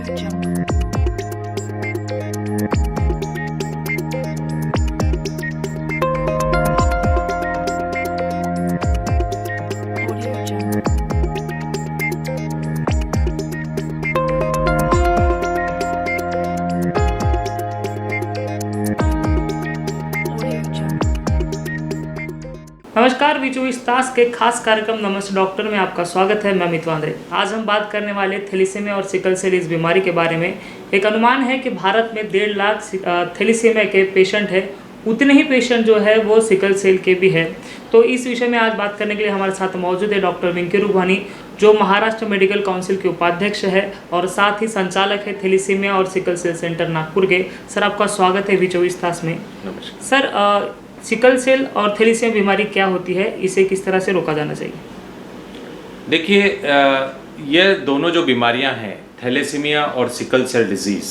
Audio Jungle. Audio Jungle. Audio Jungle. नमस्कार, बीचों ताश के खास कार्यक्रम नमस्ते डॉक्टर में आपका स्वागत है। मैं अमित वांद्रे। आज हम बात करने वाले थैलेसीमिया और सिकल सेल इस बीमारी के बारे में। एक अनुमान है कि भारत में 1.5 लाख थैलेसीमिया के पेशेंट हैं, उतने ही पेशेंट जो है वो सिकल सेल के भी है। तो इस विषय में आज बात करने के लिए हमारे साथ मौजूद है डॉक्टर विंकी रुघवानी, जो महाराष्ट्र मेडिकल काउंसिल के उपाध्यक्ष है और साथ ही संचालक है थैलेसीमिया और सिकल सेल सेंटर नागपुर के। सर, आपका स्वागत है बीचों ताश में। नमस्कार सर, सिकल सेल और थैलेसीमिया बीमारी क्या होती है, इसे किस तरह से रोका जाना चाहिए? देखिए, ये दोनों जो बीमारियां हैं, थैलेसीमिया और सिकल सेल डिजीज,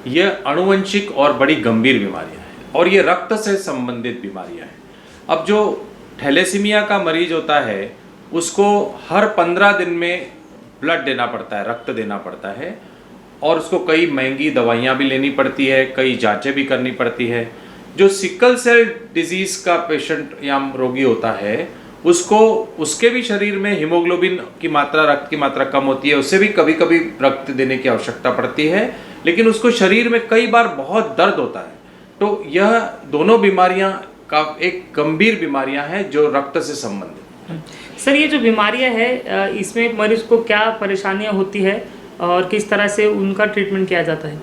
ये अनुवंशिक और बड़ी गंभीर बीमारियां हैं और ये रक्त से संबंधित बीमारियां हैं। अब जो थैलेसीमिया का मरीज होता है उसको हर 15 दिन में ब्लड देना पड़ता है, रक्त देना पड़ता है, और उसको कई महंगी दवाइयाँ भी लेनी पड़ती है, कई जांचें भी करनी पड़ती है। जो सिकल सेल डिजीज का पेशेंट या रोगी होता है उसको उसके भी शरीर में हीमोग्लोबिन की मात्रा, रक्त की मात्रा कम होती है, उससे भी कभी कभी रक्त देने की आवश्यकता पड़ती है, लेकिन उसको शरीर में कई बार बहुत दर्द होता है। तो यह दोनों बीमारियां का एक गंभीर बीमारियां हैं जो रक्त से संबंधित। सर, ये जो बीमारियां है इसमें मरीज को क्या परेशानियां होती है और किस तरह से उनका ट्रीटमेंट किया जाता है?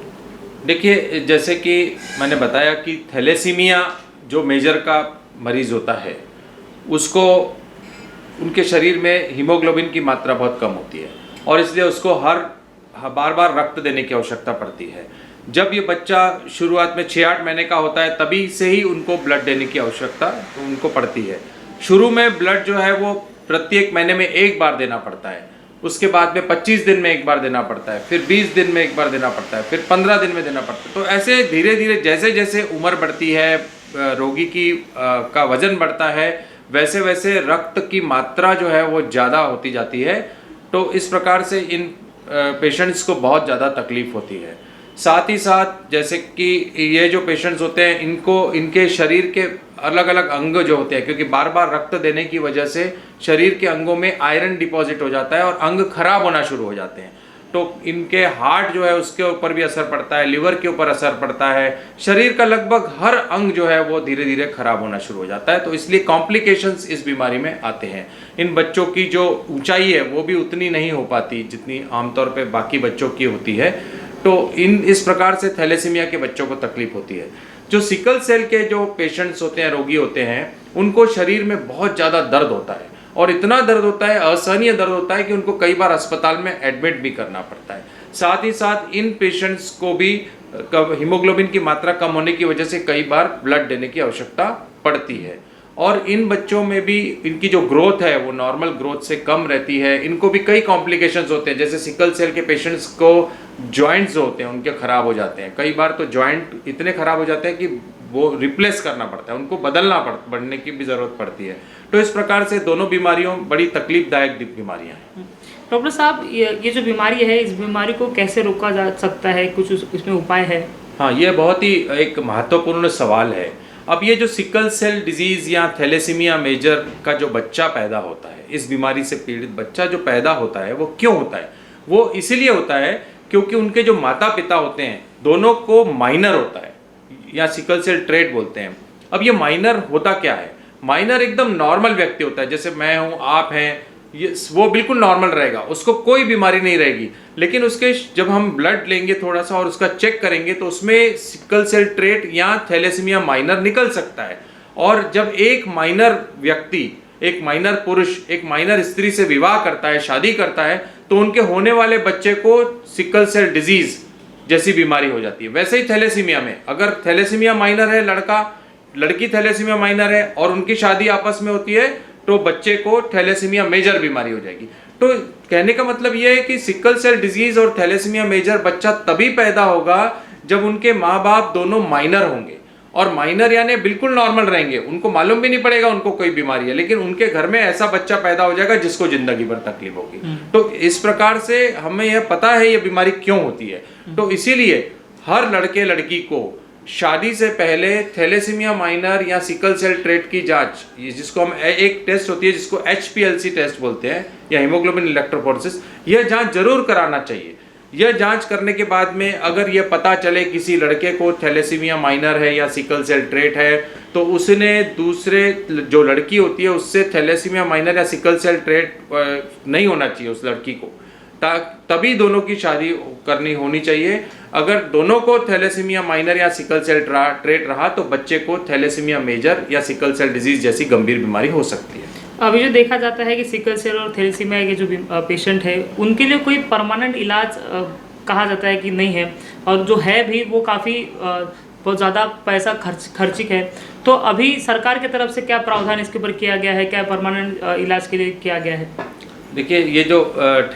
देखिए, जैसे कि मैंने बताया कि थैलेसीमिया जो मेजर का मरीज होता है उसको उनके शरीर में हीमोग्लोबिन की मात्रा बहुत कम होती है और इसलिए उसको बार बार रक्त देने की आवश्यकता पड़ती है। जब ये बच्चा शुरुआत में 6-8 महीने का होता है तभी से ही उनको ब्लड देने की आवश्यकता उनको पड़ती है। शुरू में ब्लड जो है वो प्रत्येक महीने में एक बार देना पड़ता है, उसके बाद में 25 दिन में एक बार देना पड़ता है, फिर 20 दिन में एक बार देना पड़ता है, फिर 15 दिन में देना पड़ता है। तो ऐसे धीरे धीरे जैसे जैसे उम्र बढ़ती है, रोगी की का वजन बढ़ता है, वैसे वैसे रक्त की मात्रा जो है वो ज़्यादा होती जाती है। तो इस प्रकार से इन पेशेंट्स को बहुत ज़्यादा तकलीफ होती है। साथ ही साथ जैसे कि ये जो पेशेंट्स होते हैं इनके शरीर के अलग अलग अंग जो होते हैं, क्योंकि बार बार रक्त देने की वजह से शरीर के अंगों में आयरन डिपॉजिट हो जाता है और अंग खराब होना शुरू हो जाते हैं। तो इनके हार्ट जो है उसके ऊपर भी असर पड़ता है, लिवर के ऊपर असर पड़ता है, शरीर का लगभग हर अंग जो है वो धीरे धीरे खराब होना शुरू हो जाता है। तो इसलिए कॉम्प्लिकेशंस इस बीमारी में आते हैं। इन बच्चों की जो ऊंचाई है वो भी उतनी नहीं हो पाती जितनी आमतौर पर बाकी बच्चों की होती है। तो इस प्रकार से थैलेसीमिया के बच्चों को तकलीफ होती है। जो सिकल सेल के जो पेशेंट्स होते हैं, रोगी होते हैं, उनको शरीर में बहुत ज़्यादा दर्द होता है और इतना दर्द होता है, असहनीय दर्द होता है कि उनको कई बार अस्पताल में एडमिट भी करना पड़ता है। साथ ही साथ इन पेशेंट्स को भी हीमोग्लोबिन की मात्रा कम होने की वजह से कई बार ब्लड देने की आवश्यकता पड़ती है। और इन बच्चों में भी इनकी जो ग्रोथ है वो नॉर्मल ग्रोथ से कम रहती है। इनको भी कई कॉम्प्लिकेशंस होते हैं, जैसे सिकल सेल के पेशेंट्स को जॉइंट्स जो होते हैं उनके खराब हो जाते हैं। कई बार तो जॉइंट इतने खराब हो जाते हैं कि वो रिप्लेस करना पड़ता है, उनको बढ़ने की भी ज़रूरत पड़ती है। तो इस प्रकार से दोनों बीमारियों बड़ी तकलीफदायक बीमारियाँ हैं। डॉक्टर साहब, ये जो बीमारी है, इस बीमारी को कैसे रोका जा सकता है? कुछ इसमें उपाय है? हाँ, ये बहुत ही एक महत्वपूर्ण सवाल है। अब ये जो सिकल सेल डिजीज़ या थैलेसीमिया मेजर का जो बच्चा पैदा होता है, इस बीमारी से पीड़ित बच्चा जो पैदा होता है वो क्यों होता है? वो इसीलिए होता है क्योंकि उनके जो माता पिता होते हैं दोनों को माइनर होता है या सिकल सेल ट्रेट बोलते हैं। अब ये माइनर होता क्या है? माइनर एकदम नॉर्मल व्यक्ति होता है, जैसे मैं हूँ, आप हैं, ये वो बिल्कुल नॉर्मल रहेगा, उसको कोई बीमारी नहीं रहेगी। लेकिन उसके जब हम ब्लड लेंगे थोड़ा सा और उसका चेक करेंगे तो उसमें सिकल सेल ट्रेट या थैलेसीमिया माइनर निकल सकता है। और जब एक माइनर व्यक्ति, एक माइनर पुरुष एक माइनर स्त्री से विवाह करता है, शादी करता है, तो उनके होने वाले बच्चे को सिकल सेल डिजीज जैसी बीमारी हो जाती है। वैसे ही थैलेसीमिया में, अगर थैलेसीमिया माइनर है, लड़की थैलेसीमिया माइनर है और उनकी शादी आपस में होती है तो बच्चे को थैलेसीमिया मेजर बीमारी हो जाएगी। तो कहने का मतलब यह है कि सिकल सेल डिजीज और थैलेसीमिया मेजर बच्चा तभी पैदा होगा जब उनके माँ बाप दोनों माइनर होंगे। और माइनर यानी बिल्कुल नॉर्मल रहेंगे, उनको मालूम भी नहीं पड़ेगा उनको कोई बीमारी है, लेकिन उनके घर में ऐसा बच्चा पैदा हो जाएगा जिसको जिंदगी भर तकलीफ होगी। तो इस प्रकार से हमें यह पता है ये बीमारी क्यों होती है। तो इसीलिए हर लड़के लड़की को शादी से पहले थैलेसीमिया माइनर या सिकल सेल ट्रेट की जांच, जिसको हम एक टेस्ट होती है जिसको HPLC टेस्ट बोलते हैं या हीमोग्लोबिन इलेक्ट्रोफोरेसिस, यह जांच जरूर कराना चाहिए। यह जांच करने के बाद में अगर यह पता चले किसी लड़के को थैलेसीमिया माइनर है या सिकल सेल ट्रेट है, तो उसने दूसरे जो लड़की होती है उससे थैलेसीमिया माइनर या सिकल सेल ट्रेट नहीं होना चाहिए उस लड़की को, तभी दोनों की शादी करनी होनी चाहिए। अगर दोनों को थैलेसीमिया माइनर या सिकल सेल ट्रेट रहा तो बच्चे को थैलेसीमिया मेजर या सिकल सेल डिजीज जैसी गंभीर बीमारी हो सकती है। अभी जो देखा जाता है कि सिकल सेल और थैलेसीमिया के जो पेशेंट है उनके लिए कोई परमानेंट इलाज कहा जाता है कि नहीं है, और जो है भी वो काफ़ी बहुत ज़्यादा पैसा खर्चिक है। तो अभी सरकार की तरफ से क्या प्रावधान इसके ऊपर किया गया है, क्या परमानेंट इलाज के लिए किया गया है? देखिए, ये जो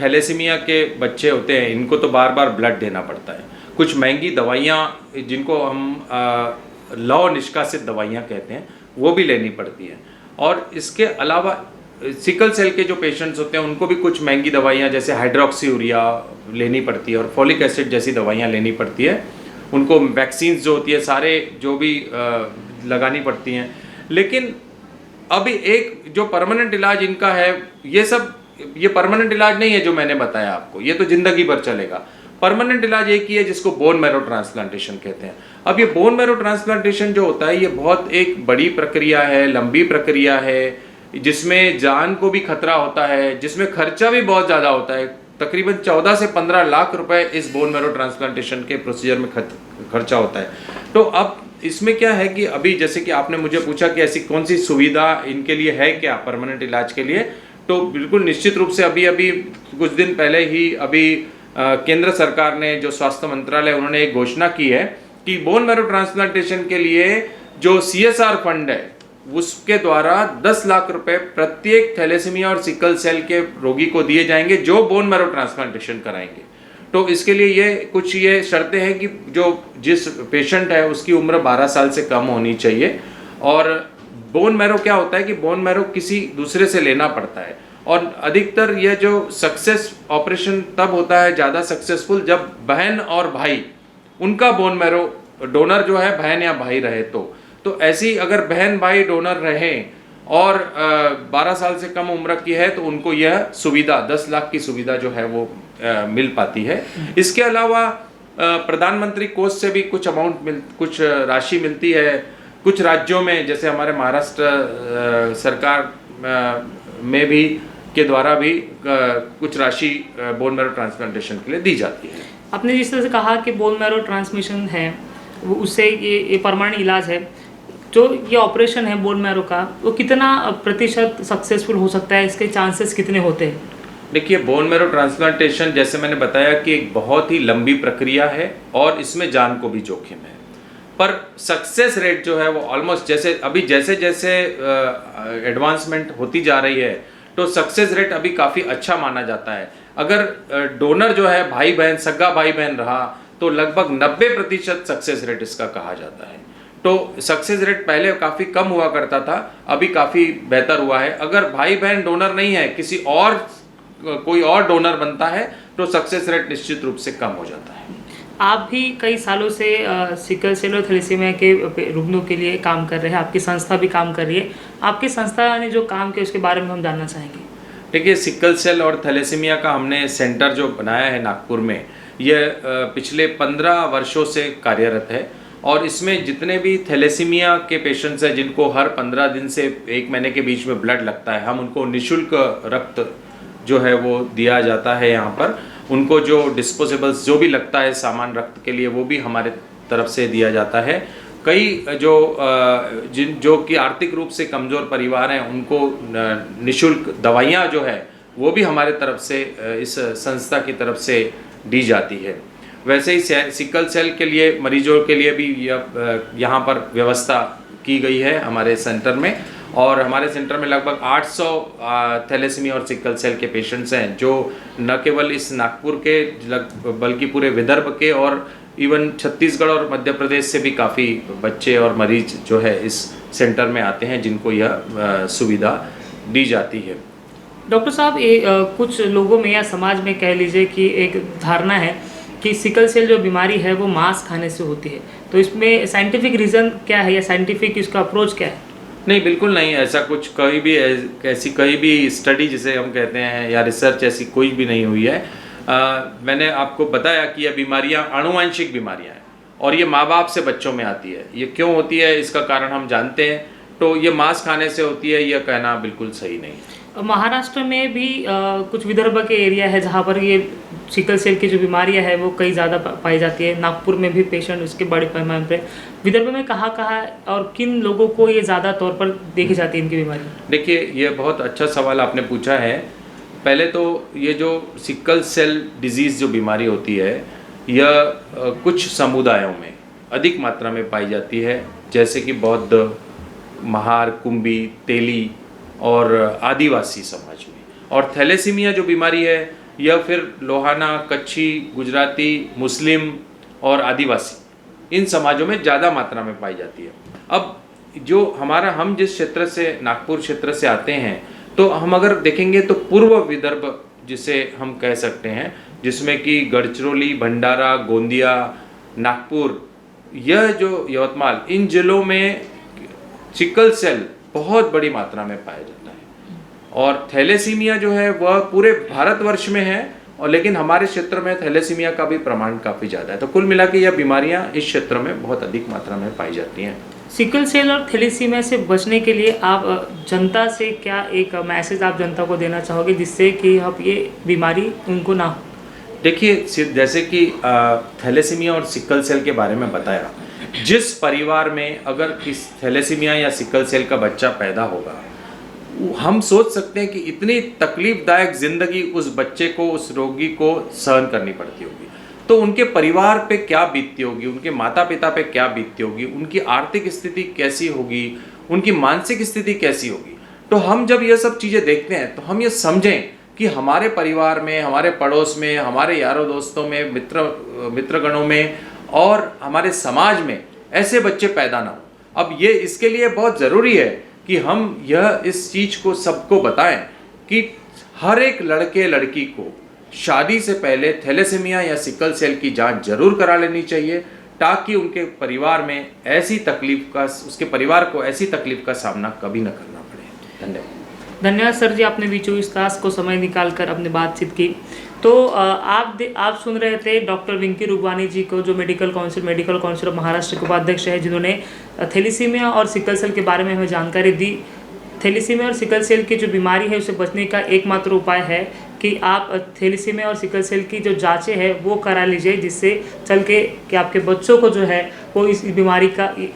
थैलेसीमिया के बच्चे होते हैं इनको तो बार बार ब्लड देना पड़ता है। कुछ महंगी दवाइयाँ जिनको हम लौ निष्कासित दवाइयाँ कहते हैं वो भी लेनी पड़ती हैं, और इसके अलावा सिकल सेल के जो पेशेंट्स होते हैं उनको भी कुछ महंगी दवाइयाँ जैसे हाइड्रोक्सीयूरिया लेनी पड़ती है और फॉलिक एसिड जैसी दवाइयाँ लेनी पड़ती है। उनको वैक्सीन्स जो होती है सारे जो भी लगानी पड़ती हैं। लेकिन अभी एक जो परमानेंट इलाज इनका है, ये परमानेंट इलाज नहीं है जो मैंने बताया आपको, ये तो जिंदगी भर चलेगा। परमानेंट इलाज एक ही है जिसको बोन मैरो ट्रांसप्लांटेशन कहते हैं। अब ये बोन मैरो ट्रांसप्लांटेशन जो होता है ये बहुत एक बड़ी प्रक्रिया है, लंबी प्रक्रिया है, जिसमें जान को भी खतरा होता है, जिसमें खर्चा भी बहुत ज़्यादा होता है। तकरीबन 14 से 15 लाख रुपए इस बोन मैरो ट्रांसप्लांटेशन के प्रोसीजर में खर्चा होता है। तो अब इसमें क्या है कि अभी जैसे कि आपने मुझे पूछा कि ऐसी कौन सी सुविधा इनके लिए है क्या परमानेंट इलाज के लिए, तो बिल्कुल निश्चित रूप से अभी कुछ दिन पहले ही केंद्र सरकार ने जो स्वास्थ्य मंत्रालय उन्होंने एक घोषणा की है कि बोन मैरो ट्रांसप्लांटेशन के लिए जो CSR फंड है उसके द्वारा 10 लाख रुपए प्रत्येक थैलेसीमिया और सिकल सेल के रोगी को दिए जाएंगे जो बोन मैरो ट्रांसप्लांटेशन कराएंगे। तो इसके लिए ये शर्तें हैं कि जिस पेशेंट है उसकी उम्र 12 साल से कम होनी चाहिए, और बोन मैरो क्या होता है कि बोन मैरो किसी दूसरे से लेना पड़ता है, और अधिकतर यह जो सक्सेस ऑपरेशन तब होता है ज़्यादा सक्सेसफुल जब बहन और भाई उनका बोन मैरो डोनर जो है बहन या भाई रहे। तो ऐसी अगर बहन भाई डोनर रहे और 12 साल से कम उम्र की है तो उनको यह सुविधा 10 लाख की सुविधा जो है वो मिल पाती है। इसके अलावा प्रधानमंत्री कोष से भी कुछ कुछ राशि मिलती है। कुछ राज्यों में जैसे हमारे महाराष्ट्र सरकार में भी के द्वारा भी कुछ राशि बोन मैरो ट्रांसप्लांटेशन के लिए दी जाती है। आपने जिस तरह से कहा कि बोन मैरो ट्रांसमिशन है वो उससे ये परमानेंट इलाज है, जो ये ऑपरेशन है बोन मैरो का वो कितना प्रतिशत सक्सेसफुल हो सकता है, इसके चांसेस कितने होते हैं? देखिए, बोन मैरो ट्रांसप्लांटेशन जैसे मैंने बताया कि एक बहुत ही लंबी प्रक्रिया है और इसमें जान को भी जोखिम है, पर सक्सेस रेट जो है वो ऑलमोस्ट जैसे जैसे एडवांसमेंट होती जा रही है तो सक्सेस रेट अभी काफ़ी अच्छा माना जाता है। अगर डोनर जो है भाई बहन सगा भाई बहन रहा तो लगभग 90% सक्सेस रेट इसका कहा जाता है। तो सक्सेस रेट पहले काफ़ी कम हुआ करता था, अभी काफ़ी बेहतर हुआ है। अगर भाई बहन डोनर नहीं है, कोई और डोनर बनता है तो सक्सेस रेट निश्चित रूप से कम हो जाता है। आप भी कई सालों से सिकल सेल और थैलेसीमिया के रुग्णों के लिए काम कर रहे हैं, आपकी संस्था भी काम कर रही है। आपकी संस्था ने जो काम किया उसके बारे में हम जानना चाहेंगे। देखिए, सिकल सेल और थैलेसीमिया का हमने सेंटर जो बनाया है नागपुर में, यह पिछले 15 वर्षों से कार्यरत है, और इसमें जितने भी थैलेसीमिया के पेशेंट्स हैं जिनको हर 15 दिन से 1 महीने के बीच में ब्लड लगता है, हम उनको निःशुल्क रक्त जो है वो दिया जाता है। यहाँ पर उनको जो डिस्पोजेबल्स जो भी लगता है सामान रक्त के लिए वो भी हमारे तरफ से दिया जाता है। कई जो कि आर्थिक रूप से कमज़ोर परिवार हैं उनको निःशुल्क दवाइयाँ जो है वो भी हमारे तरफ से इस संस्था की तरफ से दी जाती है। वैसे ही सिकल सेल के लिए मरीजों के लिए भी यहाँ पर व्यवस्था की गई है हमारे सेंटर में, और हमारे सेंटर में लगभग 800 थैलेसीमिया और सिकल सेल के पेशेंट्स हैं, जो न केवल इस नागपुर के बल्कि पूरे विदर्भ के और इवन छत्तीसगढ़ और मध्य प्रदेश से भी काफ़ी बच्चे और मरीज जो है इस सेंटर में आते हैं, जिनको यह सुविधा दी जाती है। डॉक्टर साहब, ये कुछ लोगों में या समाज में कह लीजिए कि एक धारणा है कि सिकल सेल जो बीमारी है वो मांस खाने से होती है, तो इसमें साइंटिफिक रीज़न क्या है या साइंटिफिक इसका अप्रोच क्या है? नहीं, बिल्कुल नहीं, ऐसा कुछ कहीं भी स्टडी जिसे हम कहते हैं या रिसर्च ऐसी कोई भी नहीं हुई है। मैंने आपको बताया कि यह बीमारियां आनुवंशिक बीमारियां हैं और ये माँ बाप से बच्चों में आती है। ये क्यों होती है इसका कारण हम जानते हैं, तो ये मांस खाने से होती है यह कहना बिल्कुल सही नहीं। महाराष्ट्र में भी कुछ विदर्भ के एरिया है जहाँ पर ये सिकल सेल की जो बीमारियाँ है वो कई ज़्यादा पाई जाती है। नागपुर में भी पेशेंट उसके बड़े पैमाने पे। विदर्भ में कहाँ और किन लोगों को ये ज़्यादा तौर पर देखी जाती है इनकी बीमारी? देखिए, ये बहुत अच्छा सवाल आपने पूछा है। पहले तो ये जो सिकल सेल डिजीज़ जो बीमारी होती है यह कुछ समुदायों में अधिक मात्रा में पाई जाती है, जैसे कि बौद्ध, महार, कुंभी, तेली और आदिवासी समाज में। और थैलेसीमिया जो बीमारी है यह फिर लोहाना, कच्छी, गुजराती, मुस्लिम और आदिवासी इन समाजों में ज़्यादा मात्रा में पाई जाती है। अब जो हम जिस क्षेत्र से, नागपुर क्षेत्र से आते हैं, तो हम अगर देखेंगे तो पूर्व विदर्भ जिसे हम कह सकते हैं, जिसमें कि गढ़चिरौली, भंडारा, गोंदिया, नागपुर, यह जो यवतमाल, इन जिलों में सिकल सेल बहुत बड़ी मात्रा में पाया जाता है। और थैलेसीमिया जो है वह पूरे भारतवर्ष में है, और लेकिन हमारे क्षेत्र में थैलेसीमिया का भी प्रमाण काफ़ी ज़्यादा है। तो कुल मिला के यह बीमारियां इस क्षेत्र में बहुत अधिक मात्रा में पाई जाती हैं। सिकल सेल और थैलेसीमिया से बचने के लिए आप जनता से क्या एक मैसेज आप जनता को देना चाहोगे जिससे कि अब ये बीमारी उनको ना हो? देखिए, जैसे कि थैलेसीमिया और सिकल सेल के बारे में बताया, जिस परिवार में अगर इस थैलेसीमिया या सिकल सेल का बच्चा पैदा होगा, हम सोच सकते हैं कि इतनी तकलीफदायक ज़िंदगी उस बच्चे को, उस रोगी को सहन करनी पड़ती होगी। तो उनके परिवार पे क्या बीतती होगी, उनके माता पिता पे क्या बीतती होगी, उनकी आर्थिक स्थिति कैसी होगी, उनकी मानसिक स्थिति कैसी होगी। तो हम जब ये सब चीज़ें देखते हैं तो हम ये समझें कि हमारे परिवार में, हमारे पड़ोस में, हमारे यारों दोस्तों में, मित्रगणों में और हमारे समाज में ऐसे बच्चे पैदा ना हो। अब ये इसके लिए बहुत ज़रूरी है कि हम इस चीज़ को सबको बताएं कि हर एक लड़के लड़की को शादी से पहले थैलेसीमिया या सिकल सेल की जांच जरूर करा लेनी चाहिए, ताकि उनके परिवार में उसके परिवार को ऐसी तकलीफ का सामना कभी न करना पड़े। धन्यवाद। धन्यवाद सर जी, आपने बीचों इस तास को समय निकाल कर अपनी बातचीत की। तो आप सुन रहे थे डॉक्टर विंकी रुगवानी जी को, जो मेडिकल काउंसिल ऑफ महाराष्ट्र के उपाध्यक्ष है, जिन्होंने थैलेसीमिया और सिकल सेल के बारे में हमें जानकारी दी। थैलेसीमिया और सिकल सेल की जो बीमारी है उसे बचने का एकमात्र उपाय है कि आप थैलेसीमिया और सिकल सेल की जो जांचें हैं वो करा लीजिए, जिससे चल के कि आपके बच्चों को जो है वो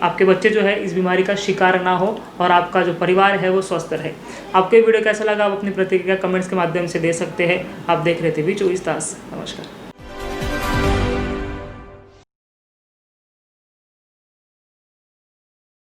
आपके बच्चे जो है इस बीमारी का शिकार ना हो और आपका जो परिवार है वो स्वस्थ रहे। आपको ये वीडियो कैसा लगा आप अपनी प्रतिक्रिया कमेंट्स के माध्यम से दे सकते हैं। आप देख रहे थे बीचों इस तास। नमस्कार।